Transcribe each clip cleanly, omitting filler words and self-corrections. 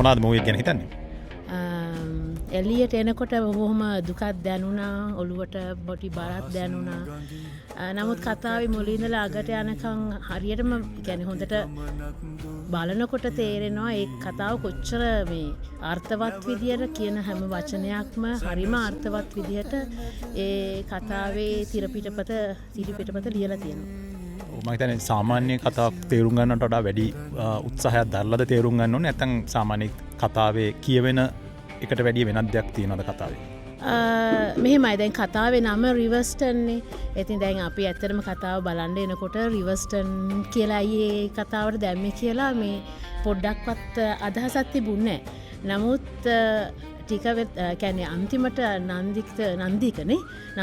මොනවද මූවි එක ගැන හිතන්නේ? එලියට එනකොට බොහොම දුකක් දැනුණා, ඔළුවට පොඩි බරක් දැනුණා. නමුත් කතාවේ මුලින් ඉඳලා අගට යනකම් හරියටම කියන්නේ හොඳට බලනකොට තේරෙනවා ඒ කතාව කොච්චර මේ අර්ථවත් විදියට කියන හැම වචනයක්ම හරිම අර්ථවත් විදියට ඒ කතාවේ තිරපිටපත ලියලා තියෙනවා. මම හිතන්නේ සාමාන්‍ය කතාවක් තේරුම් ගන්නට වඩා වැඩි උත්සාහයක් දරලාද තේරුම් ගන්න ඕනේ නැත්නම් සාමාන්‍ය කතාවේ කියවෙන එකට වැඩිය වෙනත් දෙයක් තියෙනවද කතාවේ? මෙහෙමයි දැන් කතාවේ නම රිවර්ස්ටන්නේ. ඉතින් දැන් අපි ඇත්තටම කතාව බලන්න එනකොට රිවර්ස්ටන් කියලා ඒ කතාවට දැම්මේ කියලා මේ පොඩ්ඩක්වත් අදහසක් තිබුණේ නැහැ. නමුත් ටික කියන්නේ අන්තිමට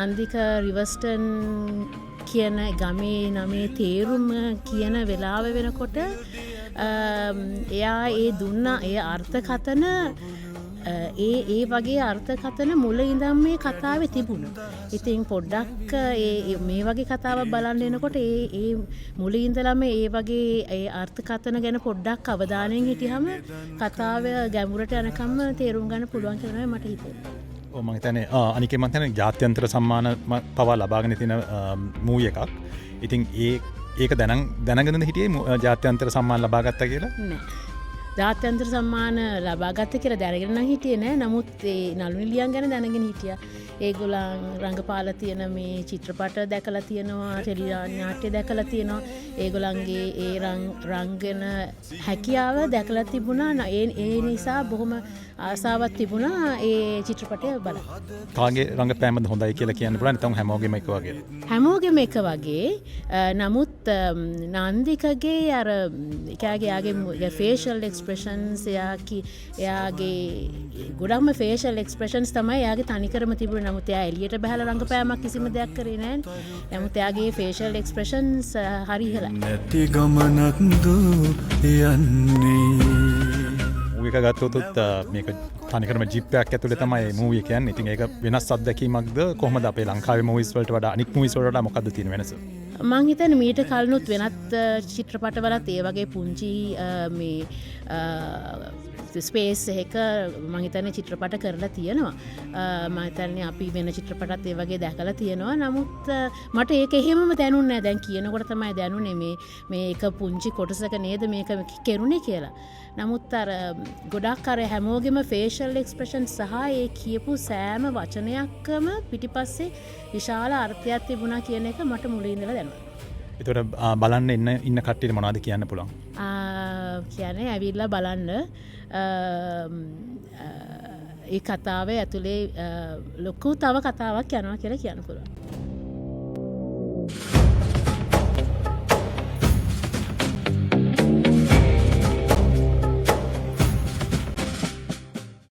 නන්දික රිවර්ස්ටන් කියන ගමේ නමේ තේරුම කියන වෙලාව වෙනකොට එයා ඒ දුන්නා ඒ අර්ථකථන ඒ වගේ අර්ථකථන මුල ඉඳන් මේ කතාවේ තිබුණා. ඉතින් පොඩ්ඩක් මේ වගේ කතාවක් බලන්න එනකොට ඒ මුල ඉඳලම ඒ වගේ ඒ අර්ථකථන ගැන පොඩ්ඩක් අවධානයෙන් හිටියම කතාව ගැඹුරට යනකම් තේරුම් ගන්න පුළුවන් කියලා මට හිතෙනවා. ඔව් මම හිතන්නේ අනිකේ මම හිතන්නේ ජාත්‍යන්තර සම්මාන පවා ලබාගෙන තියෙන මූවි එකක්. ඉතින් ඒක දැනගෙනද හිටියේ ජාත්‍යන්තර සම්මාන ලබා ගත්තා කියලා? නෑ. ජාත්‍යන්තර සම්මාන ලබාගත්ත කියලා දැනගෙන නම් හිටියේ නෑ. නමුත් ඒ නළු නිලියන් ගැන දැනගෙන හිටියා. ඒගොල්ලන් රංගපාලා තියෙන මේ චිත්‍රපට දැකලා තියෙනවා, ටෙලි නාට්‍ය දැකලා තියෙනවා. ඒගොල්ලන්ගේ ඒ රංගන හැකියාව දැකලා තිබුණා. ඒ නිසා බොහොම ආසාවක් තිබුණා ඒ චිත්‍රපටය බලන්න. කාගේ රංගපෑමද හොඳයි කියලා කියන්න පුළුවන් නැත්නම් හැමෝගෙම එක වගේ? හැමෝගෙම එක වගේ. නමුත් නන්දිකගේ අර එයාගේ ෆේෂල් එක්ස්ප්‍රෙෂන්ස් එයාගේ ගොඩක්ම ෆේෂල් එක්ස්ප්‍රෙෂන්ස් තමයි එයාගේ තනිකරම තිබුණේ. නමුත් එයා එළියට බහලා රංගපෑමක් කිසිම දෙයක් කරේ නැහැ. නමුත් එයාගේ ෆේෂල් එක්ස්ප්‍රෙෂන්ස් හරි ඉහළයි. නැති ගමනක් දූ යන්නේ මූවි එක ගත්තොත් මේක තනිකරම ජිප් එකක් ඇතුලේ තමයි මූවි එක යන්නේ. ඉතින් ඒක වෙනස් අත්දැකීමක්ද කොහොමද අපේ ලංකාවේ මූවිස් වලට වඩා අනික් මූවිස් වලට වඩා මොකද්ද තියෙන වෙනස? මං හිතන්නේ මීට කලිනුත් වෙනත් චිත්‍රපටවලත් ඒ වගේ පුංචි මේ ස්පේස් එක මං හිතන්නේ චිත්‍රපට කරලා තියෙනවා. මං හිතන්නේ අපි වෙන චිත්‍රපටත් ඒ වගේ දැකලා තියෙනවා. නමුත් මට ඒක එහෙමම දැනුන්නේ නැහැ. දැන් කියනකොට තමයි දැනුනේ මේ එක පුංචි කොටසක නේද මේක කෙරුණේ කියලා. නමුත් අර ගොඩක් අර හැමෝගෙම ෆේෂල් එක්ස්ප්‍රෙෂන් සහ ඒ කියපු සෑම වචනයක්ම පිටිපස්සේ විශාල අර්ථයක් තිබුණා කියන එක මට මුලින් ඉඳලා දැනුණා. ඒතකොට බලන්න ඉන්න කට්ටියට මොනවද කියන්න පුළුවන්? කියන්නේ ඇවිල්ලා බලන්න ඒ කතාවේ ඇතුලේ ලොකු තව කතාවක් යනවා කියලා කියන්න පුළුවන්.